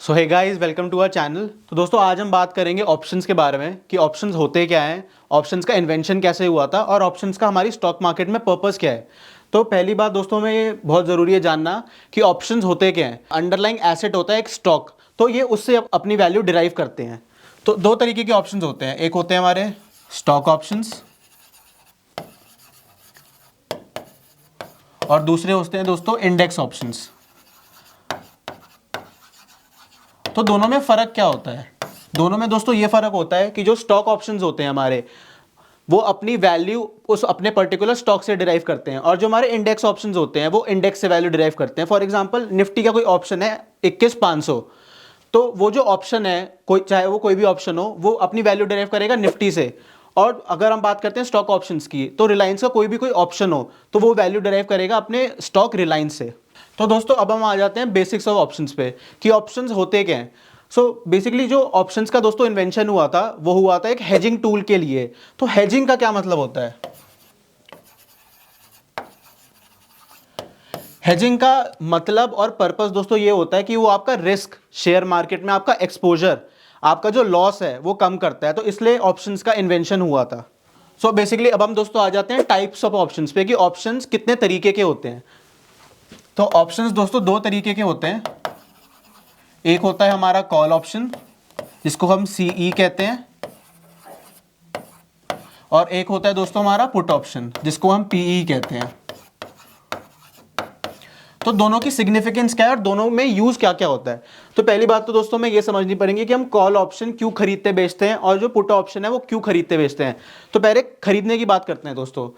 So hey guys, welcome to our channel. तो दोस्तों आज हम बात करेंगे ऑप्शंस के बारे में कि ऑप्शंस होते क्या हैं, ऑप्शंस का इन्वेंशन कैसे हुआ था और ऑप्शंस का हमारी स्टॉक मार्केट में पर्पस क्या है। तो पहली बात दोस्तों में ये बहुत ज़रूरी है जानना कि ऑप्शंस होते क्या हैं। अंडरलाइंग एसेट होता है एक स्टॉक, तो ये उससे अपनी वैल्यू डिराइव करते हैं। तो दो तरीके के ऑप्शंस होते हैं, एक होते हैं हमारे स्टॉक ऑप्शंस और दूसरे होते हैं दोस्तों इंडेक्स ऑप्शंस। तो दोनों में फ़र्क क्या होता है? दोनों में दोस्तों ये फ़र्क होता है कि जो स्टॉक ऑप्शंस होते हैं हमारे, वो अपनी वैल्यू उस अपने पर्टिकुलर स्टॉक से डिराइव करते हैं, और जो हमारे इंडेक्स ऑप्शंस होते हैं वो इंडेक्स से वैल्यू डिराइव करते हैं। फॉर एग्जांपल निफ्टी का कोई ऑप्शन है 21,500, तो वो जो ऑप्शन है, कोई चाहे वो कोई भी ऑप्शन हो, वो अपनी वैल्यू डिराइव करेगा निफ्टी से। और अगर हम बात करते हैं स्टॉक ऑप्शंस की, तो रिलायंस का कोई भी कोई ऑप्शन हो तो वो वैल्यू डिराइव करेगा अपने स्टॉक रिलायंस से। तो दोस्तों अब हम आ जाते हैं बेसिक्स ऑफ ऑप्शंस पे कि ऑप्शंस होते क्या हैं। सो बेसिकली जो ऑप्शंस का दोस्तों इन्वेंशन हुआ था वो हुआ था एक हेजिंग टूल के लिए। तो हेजिंग का क्या मतलब होता है? हेजिंग का मतलब और पर्पस दोस्तों ये होता है कि वो आपका रिस्क, शेयर मार्केट में आपका एक्सपोजर, आपका जो लॉस है वो कम करता है। तो इसलिए ऑप्शंस का इन्वेंशन हुआ था। सो बेसिकली अब हम दोस्तों आ जाते हैं टाइप्स ऑफ ऑप्शंस पे कि ऑप्शंस कितने तरीके के होते हैं। तो ऑप्शंस दोस्तों दो तरीके के होते हैं। एक होता है हमारा कॉल ऑप्शन जिसको हम सीई कहते हैं, और एक होता है दोस्तों हमारा पुट ऑप्शन जिसको हम पीई कहते हैं। तो दोनों की सिग्निफिकेंस क्या है और दोनों में यूज क्या क्या होता है? तो पहली बात तो दोस्तों में ये समझनी पड़ेगी कि हम कॉल ऑप्शन क्यों खरीदते बेचते हैं और जो पुट ऑप्शन है वो क्यों खरीदते बेचते हैं। तो पहले खरीदने की बात करते हैं दोस्तों।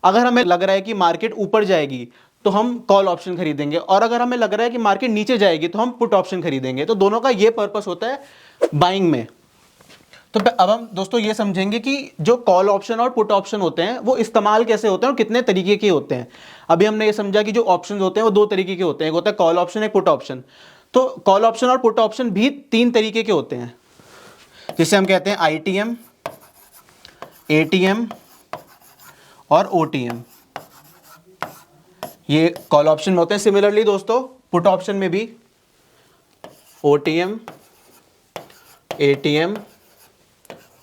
अगर हमें लग रहा है कि मार्केट ऊपर जाएगी तो हम कॉल ऑप्शन खरीदेंगे, और अगर हमें लग रहा है कि मार्केट नीचे जाएगी तो हम पुट ऑप्शन खरीदेंगे। तो दोनों का ये पर्पस होता है बाइंग में। तो अब हम दोस्तों ये समझेंगे कि जो कॉल ऑप्शन और पुट ऑप्शन होते हैं वो इस्तेमाल कैसे होते हैं और कितने तरीके के होते हैं। अभी हमने ये समझा कि जो ऑप्शंस होते हैं वो दो तरीके के होते हैं, एक होता है कॉल ऑप्शन, एक पुट ऑप्शन। तो कॉल ऑप्शन और पुट ऑप्शन भी तीन तरीके के होते हैं, जिसे हम कहते हैं आईटीएम, एटीएम और ओटीएम। ये कॉल ऑप्शन में होते हैं। सिमिलरली दोस्तों पुट ऑप्शन में भी ओटीएम, एटीएम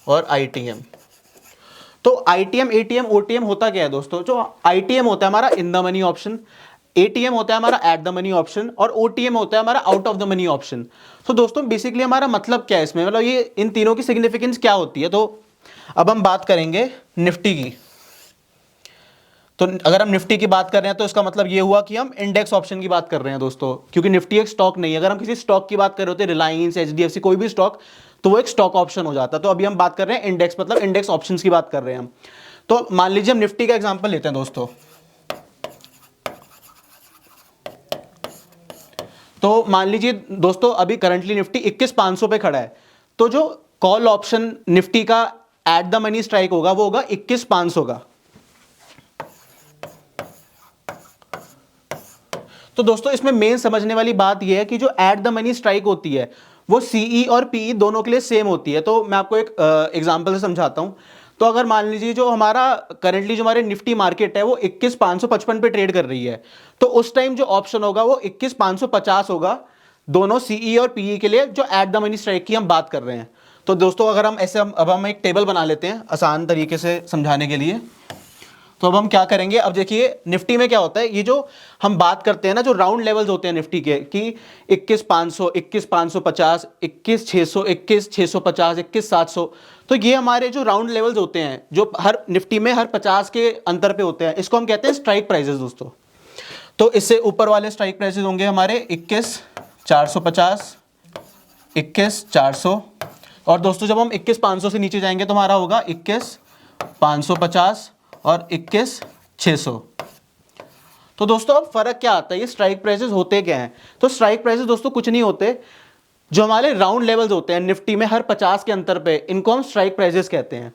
और आईटीएम। तो आईटीएम, एटीएम, ओटीएम होता क्या है दोस्तों? जो आईटीएम होता है हमारा in the money option, ATM होता है हमारा एट द मनी ऑप्शन, और ओटीएम होता है हमारा out of the money option. तो दोस्तों बेसिकली हमारा मतलब क्या है इसमें, मतलब ये इन तीनों की सिग्निफिकेंस क्या होती है। तो अब हम बात करेंगे निफ्टी की। तो अगर हम निफ्टी की बात कर रहे हैं तो इसका मतलब ये हुआ कि हम इंडेक्स ऑप्शन की बात कर रहे हैं दोस्तों, क्योंकि निफ्टी एक स्टॉक नहीं है। अगर हम किसी स्टॉक की बात कर रहे होते, रिलायंस, एचडीएफसी, कोई भी स्टॉक, तो वो एक स्टॉक ऑप्शन हो जाता। तो अभी हम बात कर रहे हैं इंडेक्स, मतलब इंडेक्स ऑप्शंस की बात कर रहे हैं हम। तो मान लीजिए हम निफ्टी का एग्जांपल लेते हैं दोस्तों। तो मान लीजिए दोस्तों अभी करंटली निफ्टी 21,500 पे खड़ा है। तो जो कॉल ऑप्शन निफ्टी का एट द मनी स्ट्राइक होगा वो होगा 21,500 का। तो दोस्तों इसमें मेन समझने वाली बात यह है कि जो एट द मनी स्ट्राइक होती है वो सीई और पीई दोनों के लिए सेम होती है। तो मैं आपको एक एग्जांपल से समझाता हूं। तो अगर मान लीजिए जो हमारा करंटली जो हमारे निफ्टी मार्केट है वो 21,555 पे ट्रेड कर रही है, तो उस टाइम जो ऑप्शन होगा वो 21,550 होगा, दोनों सीई और पीई के लिए, जो एट द मनी स्ट्राइक की हम बात कर रहे हैं। तो दोस्तों अगर हम ऐसे अब हम एक टेबल बना लेते हैं आसान तरीके से समझाने के लिए। तो अब हम क्या करेंगे, अब देखिए निफ्टी में क्या होता है, ये जो हम बात करते हैं ना, जो राउंड लेवल्स होते हैं निफ्टी के कि 21,500, 21,550, 21,600, 21,650, 21,700, तो ये हमारे जो राउंड लेवल्स होते हैं जो हर निफ्टी में हर 50 के अंतर पे होते हैं, इसको हम कहते हैं स्ट्राइक प्राइसेस दोस्तों। तो इससे ऊपर वाले स्ट्राइक प्राइसेस होंगे हमारे 21,450, 21,400, और दोस्तों जब हम 21,500 से नीचे जाएंगे तो हमारा होगा 21,550 और 21,600। तो दोस्तों अब फर्क क्या आता है, ये स्ट्राइक प्राइसेस होते क्या हैं? तो स्ट्राइक प्राइसेस दोस्तों कुछ नहीं होते, जो हमारे राउंड लेवल्स होते हैं निफ्टी में हर 50 के अंतर पे, इनको हम स्ट्राइक प्राइसेस कहते हैं।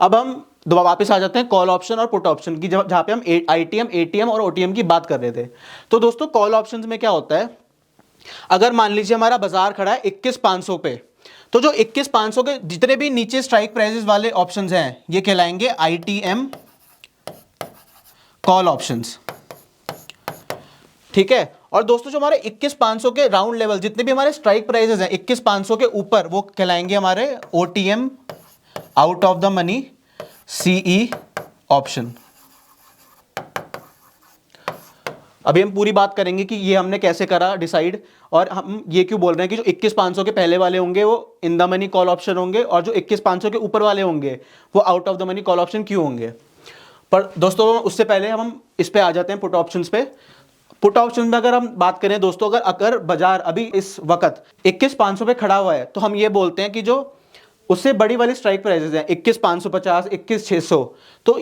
अब हम दोबारा वापस आ जाते हैं कॉल ऑप्शन और पुट ऑप्शन की, जहां पे हम आईटीएम, एटीएम और ओटीएम की बात कर रहे थे। तो दोस्तों कॉल ऑप्शंस में क्या होता है, अगर मान लीजिए हमारा बाजार खड़ा है 21,500 पे, तो जो 21,500 के जितने भी नीचे स्ट्राइक प्राइसेस वाले ऑप्शंस हैं ये कहलाएंगे आईटीएम कॉल ऑप्शंस। ठीक है। और दोस्तों जो हमारे 21,500 के राउंड लेवल जितने भी हमारे स्ट्राइक प्राइसेस हैं 21,500 के ऊपर, वो कहलाएंगे हमारे OTM, out of the money, CE option. अभी हम पूरी बात करेंगे कि ये हमने कैसे करा डिसाइड, और हम ये क्यों बोल रहे हैं कि जो 21,500 के पहले वाले होंगे वो in the money call option होंगे, और जो 21,500 के ऊपर वाले होंगे वो out of the money call option क्यों होंगे। पर दोस्तों उससे पहले हम इस पे आ जाते हैं, पुट ऑप्शंस पे। पुट ऑप्शन में अगर हम बात करें दोस्तों, अगर बाजार अभी इस वक्त 21,500 पे खड़ा हुआ है, तो हम ये बोलते हैं कि जो उससे बड़ी वाली स्ट्राइक प्राइसेस हैं 21,550, 21,600, तो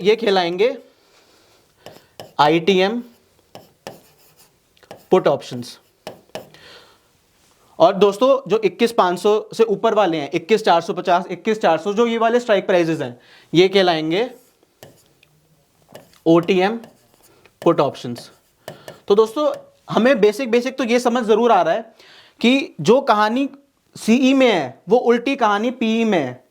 ये कहलाएंगे ITM पुट ऑप्शंस। और दोस्तों जो 21,500 से ऊपर वाले हैं 21,450, 21,400, जो ये वाले स्ट्राइक प्राइसेस हैं ये कहलाएंगे OTM पुट ऑप्शंस। तो दोस्तों हमें बेसिक तो ये समझ जरूर आ रहा है कि जो कहानी CE में है वो उल्टी कहानी PE में है।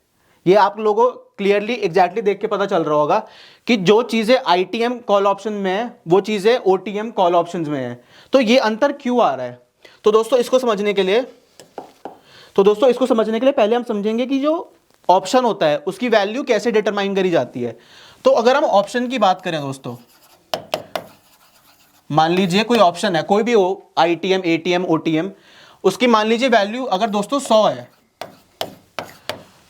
ये आप लोगों को क्लियरली एग्जैक्टली देख के पता चल रहा होगा कि जो चीजें ITM कॉल ऑप्शन में है वो चीजें OTM कॉल ऑप्शंस में है। तो ये अंतर क्यों आ रहा है? तो दोस्तों इसको समझने के लिए पहले हम समझेंगे कि जो ऑप्शन होता है उसकी वैल्यू कैसे डिटरमाइन करी जाती है। तो अगर हम ऑप्शन की बात करें दोस्तों, मान लीजिए कोई ऑप्शन है, कोई भी हो, ITM, ATM, OTM, उसकी मान लीजिए वैल्यू अगर दोस्तों 100 है,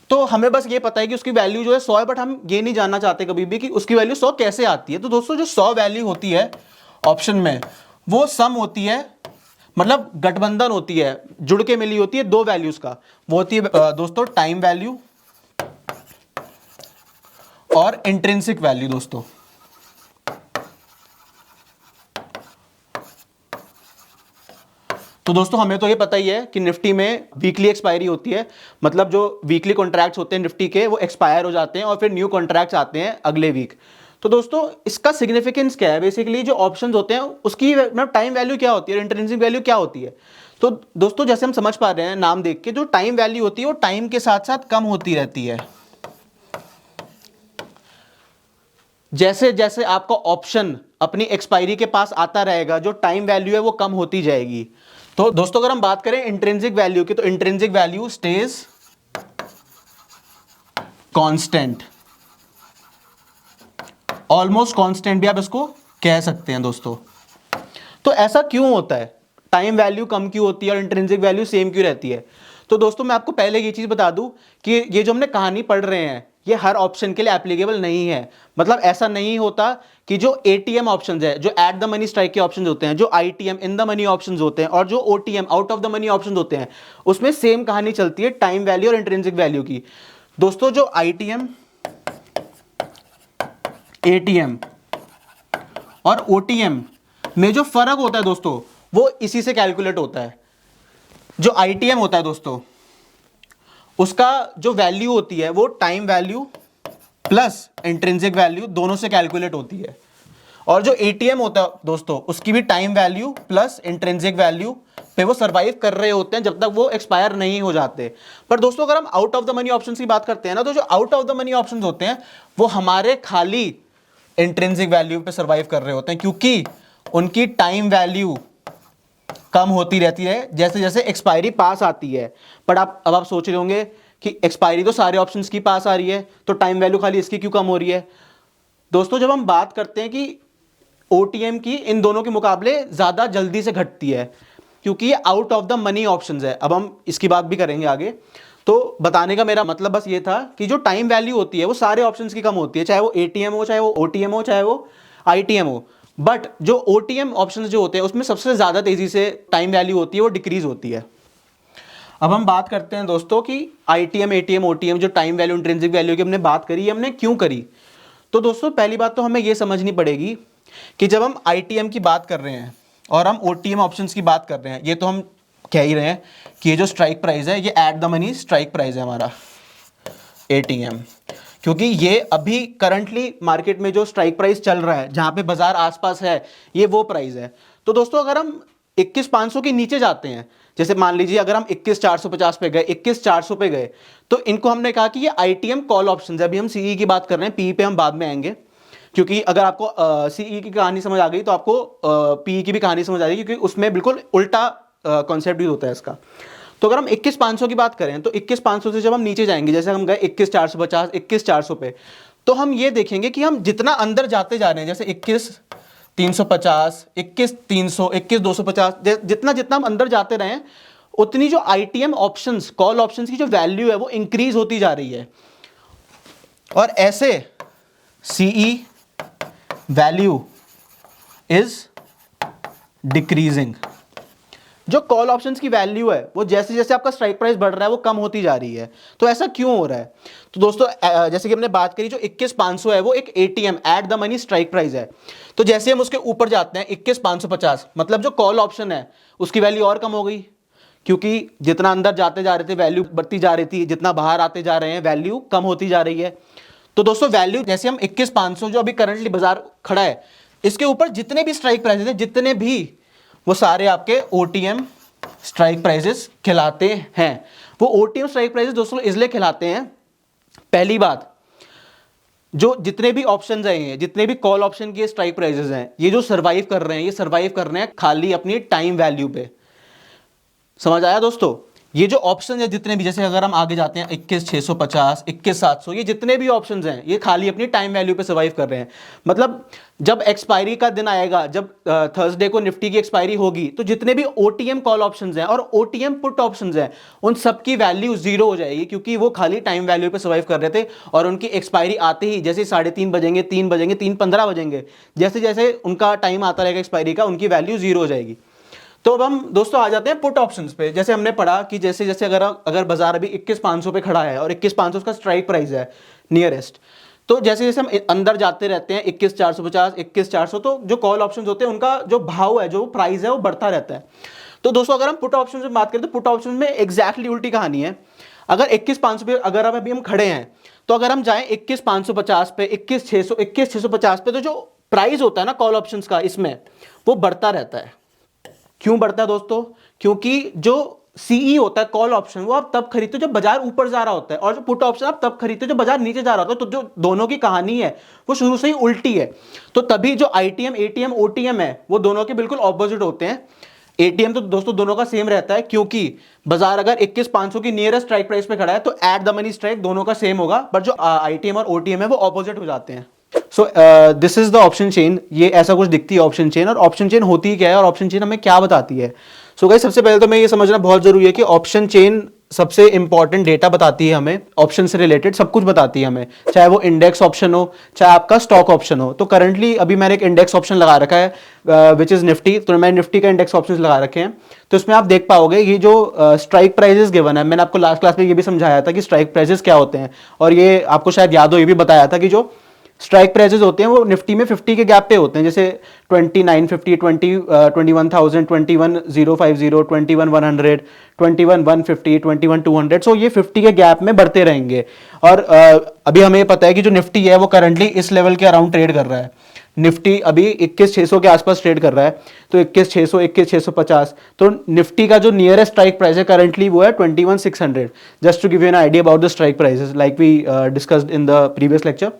तो हमें बस ये पता है कि उसकी वैल्यू जो है 100 है, बट हम ये नहीं जानना चाहते कभी भी कि उसकी वैल्यू 100 कैसे आती है। तो दोस्तों जो 100 वैल्यू होती है ऑप्शन में, वो सम होती है, मतलब गठबंधन होती है, जुड़ के मिली होती है दो वैल्यूज का। वो होती है दोस्तों टाइम वैल्यू और इंट्रिंसिक वैल्यू। दोस्तों तो दोस्तों हमें तो ये पता ही है कि निफ्टी में वीकली एक्सपायरी होती है, मतलब जो वीकली कॉन्ट्रैक्ट्स होते हैं निफ्टी के वो एक्सपायर हो जाते हैं और फिर न्यू कॉन्ट्रैक्ट्स आते हैं अगले वीक। तो दोस्तों इसका सिग्निफिकेंस क्या है? बेसिकली जो ऑप्शंस होते हैं उसकी मतलब टाइम वैल्यू क्या होती है, इंट्रिंसिक वैल्यू क्या होती है। तो दोस्तों जैसे हम समझ पा रहे हैं नाम देख के, जो टाइम वैल्यू होती है वो टाइम के साथ साथ कम होती रहती है। जैसे जैसे आपका ऑप्शन अपनी एक्सपायरी के पास आता रहेगा, जो टाइम वैल्यू है वो कम होती जाएगी। तो दोस्तों अगर हम बात करें इंट्रिंसिक वैल्यू की, तो intrinsic value stage constant, almost constant भी आप इसको कह सकते हैं दोस्तों। तो ऐसा क्यों होता है? टाइम वैल्यू कम क्यों होती है और इंट्रिंसिक वैल्यू सेम क्यों रहती है? तो दोस्तों मैं आपको पहले ये चीज बता दूं कि ये जो हमने कहानी पढ़ रहे हैं ये हर ऑप्शन के लिए एप्लीकेबल नहीं है। मतलब ऐसा नहीं होता कि जो ATM ऑप्शंस है, जो एट द मनी स्ट्राइक के ऑप्शंस होते हैं, जो ITM in the money options होते हैं, और जो OTM out of the money options होते हैं, उसमें सेम कहानी चलती है टाइम वैल्यू और इंट्रिंसिक वैल्यू की। दोस्तों जो ITM, ATM और OTM में जो फर्क होता है दोस्तों वो इसी से कैलकुलेट होता है। जो ITM होता है दोस्तों उसका जो वैल्यू होती है वो time value plus intrinsic value दोनों से कैलकुलेट होती है, और जो ATM होता है दोस्तों उसकी भी time value plus intrinsic value पे वो सर्वाइव कर रहे होते हैं जब तक वो एक्सपायर नहीं हो जाते। पर दोस्तों अगर हम out of the money options की बात करते हैं ना, तो जो out of the money options होते हैं वो हमारे खाली इंट्रिंसिक वैल्यू पे सर्वाइव कर रहे होते हैं, क्योंकि उनकी टाइम वैल्यू कम होती रहती है जैसे जैसे एक्सपायरी पास आती है। पर अब आप सोच रहे होंगे कि एक्सपायरी तो सारे ऑप्शंस की पास आ रही है, तो टाइम वैल्यू खाली इसकी क्यों कम हो रही है? दोस्तों जब हम बात करते हैं कि OTM की इन दोनों के मुकाबले ज्यादा जल्दी से घटती है, क्योंकि ये out of the money options है। अब हम इसकी बात भी करेंगे आगे। तो बताने का मेरा मतलब बस ये था कि जो टाइम वैल्यू होती है वो सारे ऑप्शंस की कम होती है, चाहे वो ATM हो, चाहे वो OTM हो, चाहे वो ITM हो। बट जो OTM ऑप्शंस जो होते हैं उसमें सबसे ज्यादा तेजी से टाइम वैल्यू होती है वो डिक्रीज होती है। अब हम बात करते हैं दोस्तों कि ITM, ATM, OTM जो टाइम वैल्यू इंट्रिंसिक वैल्यू की हमने बात करी, हमने क्यों करी? तो दोस्तों पहली बात तो हमें यह समझनी पड़ेगी कि जब हम ITM की बात कर रहे हैं और हम OTM ऑप्शंस की बात कर रहे हैं, ये तो हम कह ही रहे हैं कि ये जो स्ट्राइक प्राइस है ये at the money strike price है हमारा ATM, क्योंकि ये अभी करंटली मार्केट में जो स्ट्राइक प्राइस चल रहा है, जहां पे बाजार आसपास है, ये वो प्राइस है। तो दोस्तों अगर हम 21,500 के नीचे जाते हैं, जैसे मान लीजिए अगर हम 21,450 पे गए, 21,400 पे गए, तो इनको हमने कहा कि ये ITM कॉल ऑप्शन है। अभी हम CE की बात कर रहे हैं, PE पे हम बाद में आएंगे। क्योंकि अगर आपको सीई की कहानी समझ आ गई तो आपको पीई की भी कहानी समझ आ जाएगी, क्योंकि उसमें बिल्कुल उल्टा कॉन्सेप्ट यूज होता है इसका। तो अगर हम 21,500 की बात करें तो 21,500 से जब हम नीचे जाएंगे, जैसे हम गए 21,450, 21,400 पे, तो हम ये देखेंगे कि हम जितना अंदर जाते जा रहे हैं, जैसे 21,350, 21,300, 21,250, जितना जितना हम अंदर जाते रहे उतनी जो आईटीएम ऑप्शंस, कॉल ऑप्शंस की जो वैल्यू है वो इंक्रीज होती जा रही है, और ऐसे सीई वैल्यू इज डिक्रीजिंग। जो कॉल ऑप्शंस की वैल्यू है वो जैसे जैसे आपका स्ट्राइक प्राइस बढ़ रहा है वो कम होती जा रही है। तो ऐसा क्यों हो रहा है? तो दोस्तों जैसे कि हमने बात करी, जो 21,500 है वो एक ATM at the money strike price है। तो जैसे हम उसके ऊपर जाते हैं 21,550, मतलब जो कॉल ऑप्शन है उसकी वैल्यू और कम हो गई, क्योंकि जितना अंदर जाते जा रहे थे वैल्यू बढ़ती जा रही थी, जितना बाहर आते जा रहे हैं वैल्यू कम होती जा रही है। तो दोस्तों वैल्यू जैसे हम 21,500 जो अभी करंटली बाजार खड़ा है, इसके ऊपर जितने भी स्ट्राइक प्राइसेस हैं, जितने भी, वो सारे आपके ओटीएम स्ट्राइक प्राइसेस खिलाते हैं। वो ओटीएम स्ट्राइक प्राइसेस दोस्तों इसलिए खिलाते हैं, पहली बात, जो जितने भी ऑप्शंस हैं, जितने भी कॉल ऑप्शन के स्ट्राइक प्राइसेस हैं, ये जो सर्वाइव कर रहे हैं, ये सर्वाइव कर रहे हैं खाली अपनी टाइम वैल्यू पे। समझ आया दोस्तों? ये जो ऑप्शन है जितने भी, जैसे अगर हम आगे जाते हैं 21,650, 21,700, ये जितने भी ऑप्शन हैं ये खाली अपनी टाइम वैल्यू पे सर्वाइव कर रहे हैं। मतलब जब एक्सपायरी का दिन आएगा, जब थर्सडे को निफ्टी की एक्सपायरी होगी, तो जितने भी ओटीएम कॉल ऑप्शन हैं और ओटीएम पुट ऑप्शन हैं, उन सबकी वैल्यू जीरो हो जाएगी, क्योंकि वो खाली टाइम वैल्यू पे सर्वाइव कर रहे थे, और उनकी एक्सपायरी आते ही, जैसे 3:30 बजेंगे, 3 बजेंगे, 3:15 बजेंगे, जैसे जैसे उनका टाइम आता रहेगा एक्सपायरी का, उनकी वैल्यू जीरो हो जाएगी। तो अब हम दोस्तों आ जाते हैं पुट ऑप्शंस पे। जैसे हमने पढ़ा कि जैसे जैसे अगर बाजार अभी 21,500 पे खड़ा है और 21,500 का स्ट्राइक प्राइस है नियरेस्ट, तो जैसे जैसे हम अंदर जाते रहते हैं 21,450, 21,400, तो जो कॉल ऑप्शंस होते हैं उनका जो भाव है, जो प्राइस है, वो बढ़ता रहता है। तो दोस्तों अगर हम पुट ऑप्शन में बात करें तो पुट ऑप्शन में एग्जैक्टली उल्टी कहानी है। अगर 21,500 पे अगर अभी हम खड़े हैं, तो अगर हम जाएं 21,550 पे, 21,600, 21,650 पे, तो जो प्राइस होता है ना कॉल ऑप्शंस का, इसमें वो बढ़ता रहता है। क्यों बढ़ता है दोस्तों? क्योंकि जो सीई होता है कॉल ऑप्शन, वो आप तब खरीदते हो जब बाजार ऊपर जा रहा होता है, और जो पुट ऑप्शन आप तब खरीदते हो जब बाजार नीचे जा रहा होता है। तो जो दोनों की कहानी है वो शुरू से ही उल्टी है। तो तभी जो आईटीएम, एटीएम, ओटीएम है, वो दोनों के बिल्कुल ऑपोजिट होते हैं। एटीएम तो दोस्तों दोनों का सेम रहता है, क्योंकि बाजार अगर 21,500 की नियरेस्ट स्ट्राइक प्राइस पे खड़ा है तो एट द मनी स्ट्राइक दोनों का सेम होगा, पर जो आईटीएम और ओटीएम है वो ऑपोजिट हो जाते हैं। So this is the option chain. ये ऐसा कुछ दिखती है ऑप्शन चेन। और ऑप्शन चेन होती क्या है और ऑप्शन चेन हमें क्या बताती है? सो गाइस, सबसे पहले तो मैं ये समझना बहुत जरूरी है कि ऑप्शन चेन सबसे इंपॉर्टेंट डेटा बताती है हमें, ऑप्शन से रिलेटेड सब कुछ बताती है हमें, चाहे वो इंडेक्स ऑप्शन हो, चाहे आपका स्टॉक ऑप्शन हो। तो करंटली अभी मैंने एक इंडेक्स ऑप्शन लगा रखा है विच इज निफ्टी, तो मैंने निफ्टी का इंडेक्स ऑप्शन लगा रखे हैं। तो इसमें आप देख पाओगे ये जो स्ट्राइक प्राइजेस गिवन है, मैंने आपको लास्ट क्लास में ये भी समझाया था कि स्ट्राइक प्राइजेस क्या होते हैं, और ये आपको शायद याद हो, ये भी बताया था कि जो स्ट्राइक प्राइसेस होते हैं वो निफ्टी में 50 के गैप पे होते हैं, जैसे 2950, 21,000, 21,050, 21,100, 21,150, 21,200। सो ये 50 के गैप में बढ़ते रहेंगे। और अभी हमें पता है कि जो निफ्टी है वो करंटली इस लेवल के अराउंड ट्रेड कर रहा है। निफ्टी अभी 21,600 के आसपास ट्रेड कर रहा है, तो 21,600, 21,650। तो निफ्टी का जो नियरेस्ट स्ट्राइक प्राइस है करंटली वो है 21,600। Just to give you an idea about the strike prices like we discussed in the previous lecture.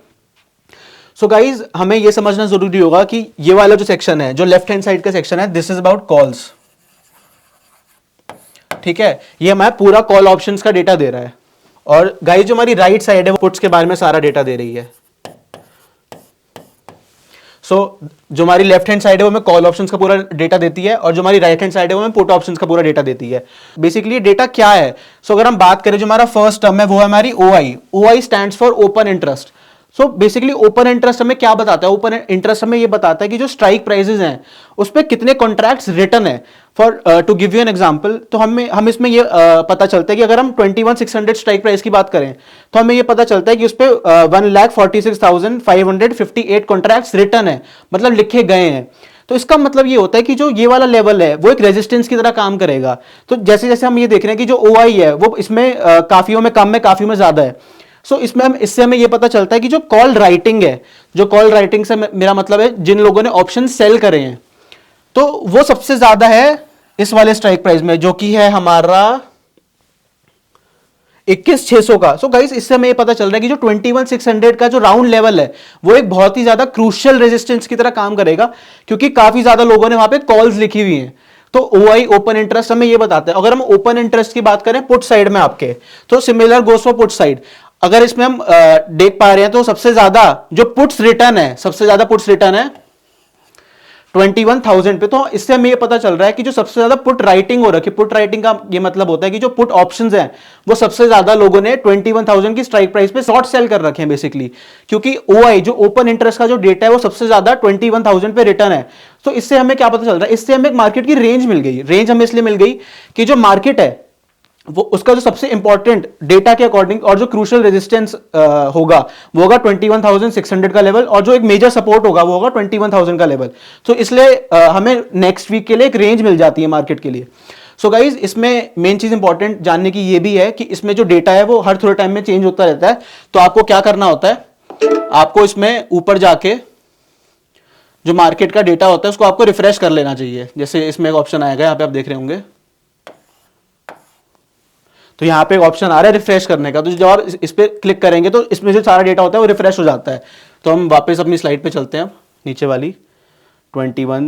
So guys, हमें यह समझना जरूरी होगा कि ये वाला जो सेक्शन है, जो लेफ्ट हैंड साइड का सेक्शन है, दिस इज अबाउट कॉल्स। ठीक है, ये हमारा पूरा कॉल ऑप्शंस का डेटा दे रहा है। और गाइज जो हमारी राइट साइड है वो पुट्स के बारे में सारा डेटा दे रही है। जो हमारी लेफ्ट हैंड साइड है वो हमें कॉल ऑप्शंस का पूरा डेटा देती है, और जो हमारी राइट हैंड साइड है वो हमें पुट ऑप्शंस का पूरा डेटा देती है। बेसिकली डेटा क्या है? अगर हम बात करें, जो हमारा फर्स्ट टर्म है वो है हमारी OI. OI stands for open interest. Basically open interest हमें क्या बताता है? ओपन इंटरेस्ट हमें ये बताता है कि जो स्ट्राइक प्राइसेस हैं उस पर कितने कॉन्ट्रैक्ट्स रिटर्न है। For to give you an example, तो हम इसमें ये पता चलता है कि अगर हम 21,600 स्ट्राइक प्राइस की बात करें तो हमें ये पता चलता है कि उस पर 1,46,558 कॉन्ट्रैक्ट्स रिटर्न है, मतलब लिखे गए हैं। तो इसका मतलब ये होता है कि जो ये वाला लेवल है वो एक रेजिस्टेंस की तरह काम करेगा। तो जैसे जैसे हम ये देख रहे हैं कि जो ओआई है वो इसमें काफियों में कम है, काफी में ज्यादा है। इससे हमें यह पता चलता है कि जो कॉल राइटिंग है, जो कॉल राइटिंग से मेरा मतलब है जिन लोगों ने ऑप्शन सेल करे हैं, तो वो सबसे ज्यादा है इस वाले स्ट्राइक प्राइस में, जो कि है हमारा 21,600 का। सो गाइस इससे हमें ये पता चल रहा है कि जो 21,600 का जो राउंड लेवल है वो एक बहुत ही ज्यादा क्रूशियल रेजिस्टेंस की तरह काम करेगा, क्योंकि काफी ज्यादा लोगों ने वहां पे कॉल्स लिखी हुई हैं। तो ओआई ओपन इंटरेस्ट हमें ये बताता है। अगर हम ओपन इंटरेस्ट की बात करें पुट साइड में आपके, तो similar goes for put side. अगर इसमें हम देख पा रहे हैं तो सबसे ज्यादा जो पुट्स रिटर्न है, सबसे ज्यादा पुट्स रिटर्न है 21,000 पे। तो इससे हमें ये पता चल रहा है कि जो सबसे ज्यादा पुट राइटिंग हो रखी है, पुट राइटिंग का ये मतलब होता है कि जो पुट ऑप्शंस हैं वो सबसे ज्यादा लोगों ने 21,000 की स्ट्राइक प्राइस पे शॉर्ट सेल कर रखे हैं बेसिकली, क्योंकि ओआई जो ओपन इंटरेस्ट का जो डेटा है वो सबसे ज्यादा 21,000 पे रिटर्न है। तो इससे हमें क्या पता चल रहा है, इससे हमें एक मार्केट की रेंज मिल गई। रेंज हमें इसलिए मिल गई कि जो मार्केट है वो उसका जो सबसे इंपॉर्टेंट डेटा के अकॉर्डिंग और जो क्रूशियल रेजिस्टेंस होगा वो होगा 21,600 का लेवल, और जो एक मेजर सपोर्ट होगा वो होगा 21,000 का लेवल। तो इसलिए हमें नेक्स्ट वीक के लिए एक रेंज मिल जाती है मार्केट के लिए। सो गाइज इसमें मेन चीज इंपॉर्टेंट जानने की ये भी है कि इसमें जो डेटा है वो हर थोड़े टाइम में चेंज होता रहता है। तो आपको क्या करना होता है, आपको इसमें ऊपर जाके जो मार्केट का डेटा होता है उसको आपको रिफ्रेश कर लेना चाहिए। जैसे इसमें एक ऑप्शन आएगा, यहाँ पे आप देख रहे होंगे, तो यहाँ पे एक ऑप्शन आ रहा है रिफ्रेश करने का। तो जब आप इस पे क्लिक करेंगे तो इसमें जो सारा डेटा होता है वो रिफ्रेश हो जाता है। तो हम वापस अपनी स्लाइड पे चलते हैं, नीचे वाली 21,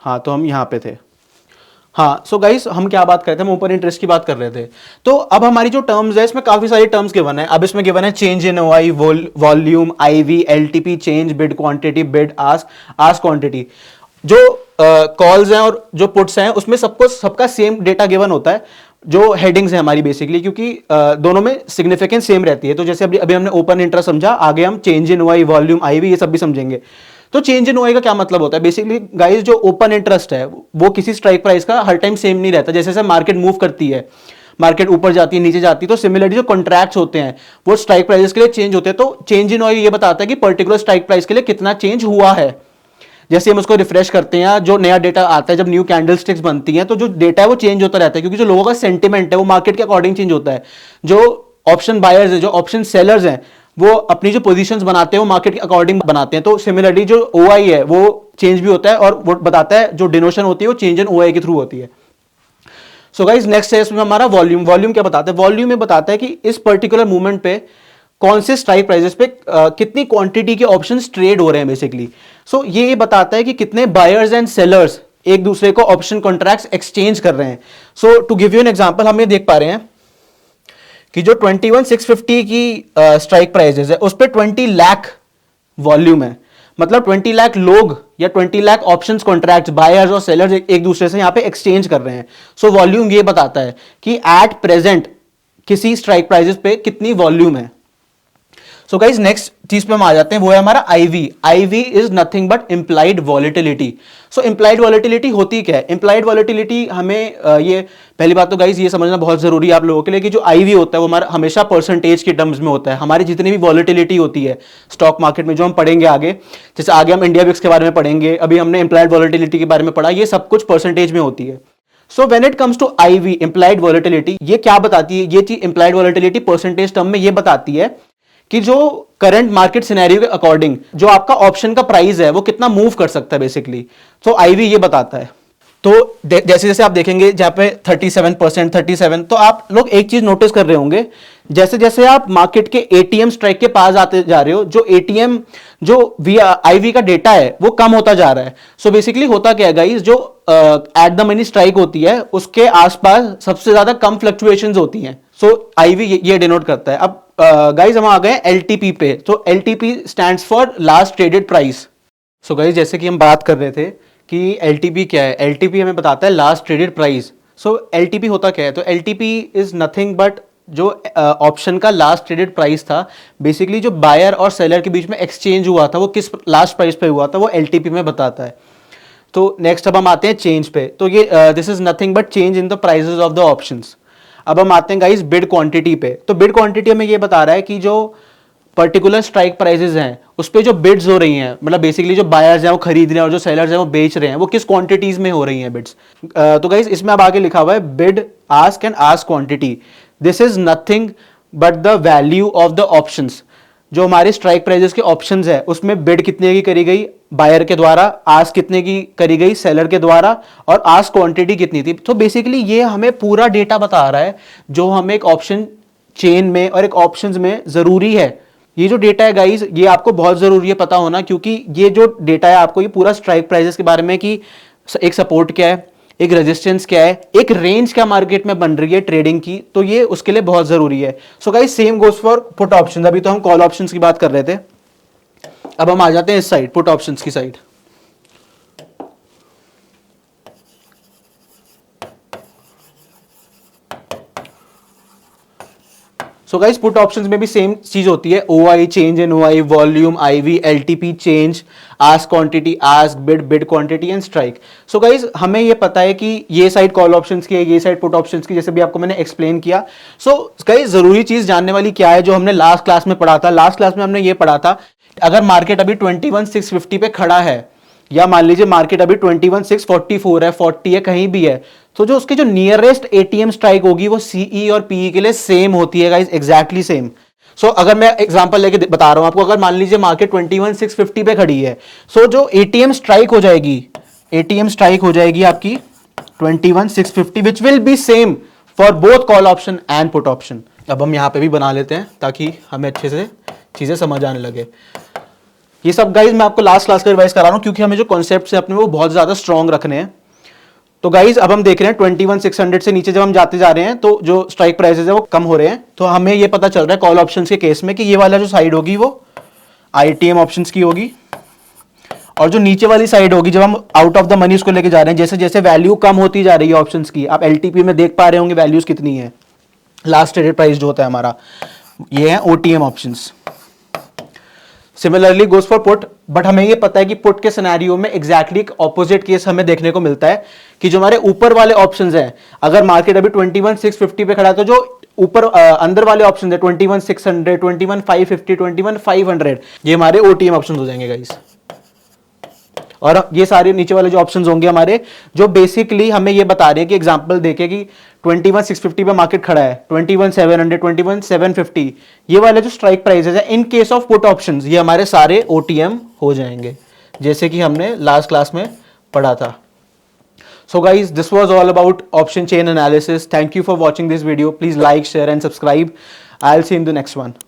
हाँ तो हम यहाँ पे थे। हाँ सो गाइस हम क्या बात कर रहे थे, हम ओपन इंटरेस्ट की बात कर रहे थे। तो अब हमारी जो टर्म्स है इसमें काफी सारी टर्म्स गिवन है। अब इसमें गिवन है change in OI, volume, IV, LTP, change, bid quantity, bid ask quantity. जो कॉल्स हैं और जो पुट्स हैं उसमें सबका सेम डेटा गिवन होता है, जो हेडिंग्स है हमारी बेसिकली, क्योंकि दोनों में सिग्निफिकेंस सेम रहती है। तो जैसे अभी हमने ओपन इंटरेस्ट समझा, आगे हम change in OI, volume, IV ये सब भी समझेंगे। तो चेंज इन ओआई का क्या मतलब होता है, बेसिकली गाइस जो ओपन इंटरेस्ट है वो किसी स्ट्राइक प्राइस का हर टाइम सेम नहीं रहता। जैसे मार्केट मूव करती है, मार्केट ऊपर जाती है नीचे जाती है, तो सिमिलरली जो कॉन्ट्रैक्ट्स होते हैं वो स्ट्राइक प्राइस के लिए चेंज होते हैं। तो चेंज इन ओआई ये बताता है कि पर्टिकुलर स्ट्राइक प्राइस के लिए कितना चेंज हुआ है। जैसे हम उसको रिफ्रेश करते हैं, जो नया डेटा आता है, जब न्यू कैंडल स्टिक्स बनती हैं तो जो डेटा है वो चेंज होता रहता है, क्योंकि जो लोगों का सेंटिमेंट है वो मार्केट के अकॉर्डिंग चेंज होता है। जो ऑप्शन बायर्स है, जो ऑप्शन सेलर्स हैं, वो अपनी जो पोजीशंस बनाते हैं वो मार्केट के अकॉर्डिंग बनाते हैं। तो सिमिलरली जो ओआई है वो चेंज भी होता है, और वो बताता है जो डिनोशन होती है वो चेंज इन ओआई के थ्रू होती है। सो गाइस नेक्स्ट है इसमें हमारा वॉल्यूम। वॉल्यूम क्या बताता है, वॉल्यूम में बताता है कि इस पर्टिकुलर मूवमेंट पे कौन से स्ट्राइक प्राइसेस पे कितनी क्वांटिटी के ऑप्शंस ट्रेड हो रहे हैं बेसिकली। सो ये बताता है कि कितने बायर्स एंड सेलर्स एक दूसरे को ऑप्शन कॉन्ट्रैक्ट्स एक्सचेंज कर रहे हैं। So to give you an example, हम ये देख पा रहे हैं कि जो 21,650 की स्ट्राइक प्राइसेस है उस पर 20 लाख वॉल्यूम है। मतलब 20 लाख लोग या 20 लाख ऑप्शंस कॉन्ट्रैक्ट्स, बायर्स और सेलर्स एक दूसरे से यहां पे एक्सचेंज कर रहे हैं। सो वॉल्यूम ये बताता है कि एट प्रेजेंट किसी स्ट्राइक प्राइसेस पे कितनी वॉल्यूम है। सो गाइस नेक्स्ट चीज पे हम आ जाते हैं, वो है हमारा IV. IV is nothing but implied volatility. So implied volatility होती क्या है, इंप्लाइड वॉलेटिलिटी हमें ये पहली बात तो गाइस ये समझना बहुत जरूरी है आप लोगों के लिए कि जो आईवी होता है वो हमारा हमेशा परसेंटेज के टर्म्स में होता है। हमारी जितनी भी वॉलेटिलिटी होती है स्टॉक मार्केट में, जो हम पढ़ेंगे आगे, जैसे आगे हम इंडिया बिक्स के बारे में पढ़ेंगे, अभी हमने इंप्लाइड वॉलेटिलिटी के बारे में पढ़ा, ये सब कुछ परसेंटेज में होती है। So when it comes to IV, implied volatility, ये क्या बताती है, ये चीज इंप्लाइड वॉलेटिलिटी परसेंटेज टर्म में ये बताती है कि जो करंट मार्केट सिनेरियो के अकॉर्डिंग जो आपका ऑप्शन का प्राइस है वो कितना मूव कर सकता है बेसिकली। तो आईवी ये बताता है। तो जैसे जैसे आप देखेंगे जहां पे 37%, 37, तो आप लोग एक चीज नोटिस कर रहे होंगे, जैसे जैसे आप मार्केट के एटीएम स्ट्राइक के पास आते जा रहे हो, जो एटीएम जो आईवी का डेटा है वो कम होता जा रहा है। सो बेसिकली होता क्या है गाइस, जो एट द मनी स्ट्राइक होती है उसके आसपास सबसे ज्यादा कम फ्लक्चुएशंस होती हैं। सो आईवी ये डिनोट करता है। अब गाइज हम आ गए एलटीपी पे। तो LTP stands for last traded price. So guys जैसे कि हम बात कर रहे थे कि एलटीपी क्या है, एलटीपी हमें बताता है लास्ट ट्रेडेड प्राइस। सो एलटीपी होता क्या है, तो एलटीपी इज नथिंग बट जो ऑप्शन का लास्ट ट्रेडेड प्राइस था, बेसिकली जो बायर और सेलर के बीच में एक्सचेंज हुआ था वो किस लास्ट प्राइस पे हुआ था वो एलटीपी में बताता है। तो नेक्स्ट अब हम आते हैं चेंज पे। तो ये this is nothing but change in the prices of the options. अब हम आते हैं गाइस बिड क्वांटिटी पे। तो बिड क्वांटिटी हमें ये बता रहा है कि जो पर्टिकुलर स्ट्राइक प्राइसेस हैं उस पे जो बिड्स हो रही हैं, मतलब बेसिकली जो बायर्स हैं वो खरीद रहे हैं और जो सेलर्स हैं वो बेच रहे हैं, वो किस क्वांटिटीज में हो रही हैं बिड्स। तो गाइस इसमें अब आगे लिखा हुआ है bid ask and ask quantity. This is nothing but the value of the options. जो हमारे स्ट्राइक प्राइजेस के ऑप्शंस है उसमें बिड कितने की करी गई बायर के द्वारा, आस्क कितने की करी गई सेलर के द्वारा, और आस्क क्वांटिटी कितनी थी। तो बेसिकली ये हमें पूरा डेटा बता रहा है जो हमें एक ऑप्शन चेन में और एक ऑप्शंस में जरूरी है। ये जो डेटा है गाइस, ये आपको बहुत जरूरी है पता होना, क्योंकि ये जो डेटा है आपको ये पूरा स्ट्राइक प्राइजेस के बारे में कि एक सपोर्ट क्या है, एक रेजिस्टेंस क्या है, एक रेंज क्या मार्केट में बन रही है ट्रेडिंग की, तो ये उसके लिए बहुत जरूरी है। So guys same goes for put option. अभी तो हम कॉल ऑप्शंस की बात कर रहे थे, अब हम आ जाते हैं इस साइड, पुट ऑप्शंस की side. So guys put options में भी सेम चीज होती है, OI, change in OI, volume, IV, LTP, change, ask quantity, ask bid, bid quantity and strike. So guys हमें ये पता है कि ये साइड कॉल ऑप्शंस की है, ये साइड पुट ऑप्शंस की, जैसे भी आपको मैंने एक्सप्लेन किया। सो गाइस जरूरी चीज जानने वाली क्या है जो हमने लास्ट क्लास में पढ़ा था। लास्ट क्लास में हमने ये पढ़ा था अगर मार्केट अभी 21,650 पे खड़ा है, या मान लीजिए मार्केट अभी 21,644 है, 40 है, कहीं भी है, तो जो उसके जो नियरेस्ट एटीएम स्ट्राइक होगी वो सीई और पीई के लिए सेम होती है गाइस, एग्जैक्टली सेम। सो अगर मैं एग्जांपल लेके बता रहा हूं आपको, अगर मान लीजिए मार्केट 21,650 पे खड़ी है, सो जो एटीएम स्ट्राइक हो जाएगी, एटीएम स्ट्राइक हो जाएगी आपकी 21,650, which will be same for both call option and put option. अब हम यहां पे भी बना लेते हैं ताकि हमें अच्छे से चीजें समझ आने लगे। ये सब गाइज मैं आपको लास्ट क्लास का रिवाइज करा रहा हूं, क्योंकि हमें जो कॉन्सेप्ट्स हैं अपने वो बहुत ज्यादा स्ट्रॉन्ग रखने हैं। तो गाइज अब हम देख रहे हैं 21,600 से नीचे जब हम जाते जा रहे हैं तो जो स्ट्राइक प्राइसेस है वो कम हो रहे हैं। तो हमें ये पता चल रहा है कॉल ऑप्शंस के केस में कि ये वाला जो साइड होगी वो आईटीएम ऑप्शंस की होगी, और जो नीचे वाली साइड होगी जब हम आउट ऑफ द मनी उसको लेके जा रहे हैं, जैसे जैसे वैल्यू कम होती जा रही है ऑप्शंस की, आप एलटीपी में देख पा रहे होंगे वैल्यूज कितनी है, लास्ट ट्रेडेड प्राइस जो होता है हमारा, ये है OTM options. Similarly goes for put, but हमें ये पता है कि पुट के सिनेरियो में एग्जैक्टली एक ऑपोजिट केस हमें देखने को मिलता है कि जो हमारे ऊपर वाले ऑप्शंस हैं, अगर मार्केट अभी 21,650 पे खड़ा है तो जो ऊपर अंदर वाले ऑप्शंस है 21,600, 21,550, 21,500, ये हमारे ओटीएम ऑप्शंस हो जाएंगे गाइस। और ये सारे नीचे वाले जो ऑप्शंस होंगे हमारे, जो बेसिकली हमें ये बता रहे हैं कि एग्जांपल देखे कि 21,650 पे मार्केट खड़ा है, 21,700, 21,750, ये वाले जो स्ट्राइक प्राइसेस है in case of put options, ये हमारे सारे ओटीएम हो जाएंगे, जैसे कि हमने लास्ट क्लास में पढ़ा था। So guys, this was all about option chain analysis. Thank you for watching this video. Please like, share and subscribe. I'll see you in the next one.